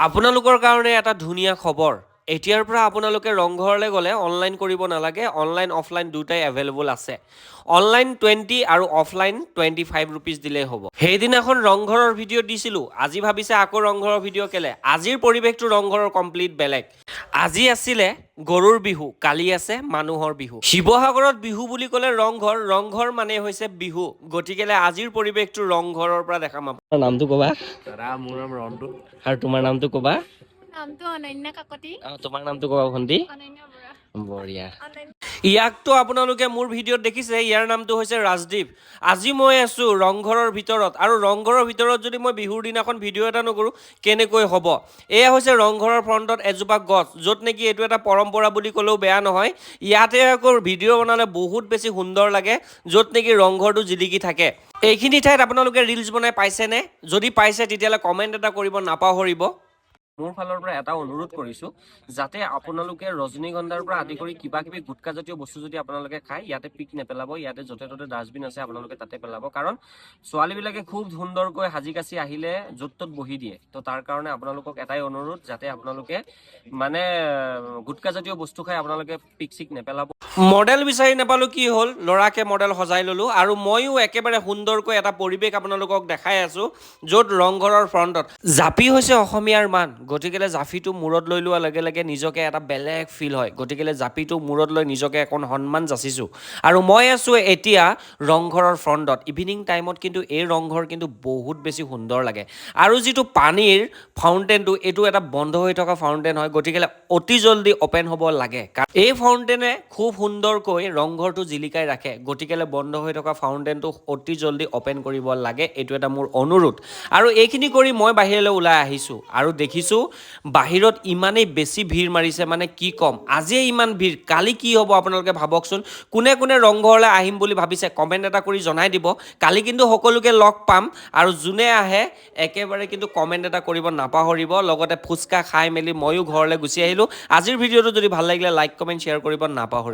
আপোনালোকৰ কাৰণে এটা ধুনীয়া খবৰ। এতিয়াৰ পৰা আপোনালোকে ৰংঘৰলৈ গ'লে অনলাইন কৰিব নালাগে, অনলাইন অফলাইন দুটাই এভেইলেবল আছে। অনলাইন 20 আৰু অফলাইন 25 ৰুপিজ দিলেই হ'ব। সেইদিনাখন ৰংঘৰৰ ভিডিঅ' দিছিলোঁ, আজি ভাবিছে আকৌ ৰংঘৰৰ ভিডিঅ' কেলে? আজিৰ পৰিৱেশটো ৰংঘৰৰ কমপ্লিট বেলেগ। আজি আছিলে গৰুৰ বিহু, কালি আছে মানুহৰ বিহু। শিৱসাগৰত বিহু বুলি ক'লে ৰংঘৰ মানে হৈছে বিহু। গতিকেলে আজিৰ পৰিৱেশটো ৰংঘৰৰ পৰা দেখাম। আপোনাৰ নামটো ক'বা? দাদা মোৰ নাম ৰন্তু। আৰু তোমাৰ নামটো ক'বা? নামটো অনন্যা কাকতি। তোমাৰ নামটো ক'বা ভণ্টি? অনন্যা বৰা। বঢ়িয়া। ইয়াকতো আপোনালোকে মোৰ ভিডিঅ'ত দেখিছে, ইয়াৰ নামটো হৈছে ৰাজদীপ। আজি মই আছোঁ ৰংঘৰৰ ভিতৰত, আৰু ৰংঘৰৰ ভিতৰত যদি মই বিহুৰ দিনাখন ভিডিঅ' এটা নকৰোঁ কেনেকৈ হ'ব? এয়া হৈছে ৰংঘৰৰ ফ্ৰণ্টত এজোপা গছ, য'ত নেকি এইটো এটা পৰম্পৰা বুলি ক'লেও বেয়া নহয়। ইয়াতে আকৌ ভিডিঅ' বনালে বহুত বেছি সুন্দৰ লাগে, য'ত নেকি ৰংঘৰটো জিলিকি থাকে। এইখিনি ঠাইত আপোনালোকে ৰিলছ বনাই পাইছেনে? যদি পাইছে তেতিয়াহ'লে কমেণ্ট এটা কৰিব নাপাহৰিব। মোৰ ফালৰ পৰা এটা অনুৰোধ কৰিছোঁ, যাতে আপোনালোকে ৰজনীগন্ধাৰ পৰা আদি কৰি কিবা কিবি গুটখাজাতীয় বস্তু যদি আপোনালোকে খায়, ইয়াতে পিক নেপেলাব। ইয়াতে য'তে ত'তে ডাষ্টবিন আছে, আপোনালোকে তাতে পেলাব। কাৰণ ছোৱালীবিলাকে খুব সুন্দৰকৈ সাজি কাচি আহিলে য'ত ত'ত বহি দিয়ে। তো তাৰ কাৰণে আপোনালোকক এটাই অনুৰোধ, যাতে আপোনালোকে মানে গুটখাজাতীয় বস্তু খাই আপোনালোকে পিক চিক নেপেলাব। মডেল বিচাৰি নাপালোঁ, কি হ'ল, ল'ৰাকে মডেল সজাই ল'লোঁ। আৰু ময়ো একেবাৰে সুন্দৰকৈ এটা পৰিৱেশ আপোনালোকক দেখাই আছোঁ, য'ত ৰংঘৰৰ ফ্ৰণ্টত। জাপি হৈছে অসমীয়াৰ মান, গতিকেলে জাপিটো মূৰত লৈ লোৱাৰ লগে লগে নিজকে এটা বেলেগ ফিল হয়। গতিকেলে জাপিটো মূৰত লৈ নিজকে অকণ সন্মান যাচিছোঁ। আৰু মই আছোঁ এতিয়া ৰংঘৰৰ ফ্ৰণ্টত। ইভিনিং টাইমত কিন্তু এই ৰংঘৰ কিন্তু বহুত বেছি সুন্দৰ লাগে। আৰু যিটো পানীৰ ফাউণ্টেইনটো, এইটো এটা বন্ধ হৈ থকা ফাউণ্টেইন হয়, গতিকেলে অতি জল্দি অ'পেন হ'ব লাগে। এই ফাউণ্টেইনে খুব সুন্দৰকৈ ৰংঘৰটো জিলিকাই ৰাখে, গতিকেলে বন্ধ হৈ থকা ফাউণ্টেইনটো অতি জল্দি অ'পেন কৰিব লাগে। এইটো এটা মোৰ অনুৰোধ। আৰু এইখিনি কৰি মই বাহিৰলৈ ওলাই আহিছোঁ, আৰু দেখিছোঁ বাহিৰত ইমানেই বেছি ভিৰ মাৰিছে, মানে কি ক'ম। আজিয়ে ইমান ভিৰ, কালি কি হ'ব আপোনালোকে ভাবকচোন। কোনে কোনে ৰংঘৰলৈ আহিম বুলি ভাবিছে কমেণ্ট এটা কৰি জনাই দিব। কালি কিন্তু সকলোকে লগ পাম, আৰু যোনে আহে একেবাৰে কিন্তু কমেণ্ট এটা কৰিব নাপাহৰিব। লগতে ফুচকা খাই মেলি ময়ো ঘৰলৈ গুচি আহিলোঁ। আজিৰ ভিডিঅ'টো যদি ভাল লাগিলে লাইক কমেণ্ট শ্বেয়াৰ কৰিব নাপাহৰিব।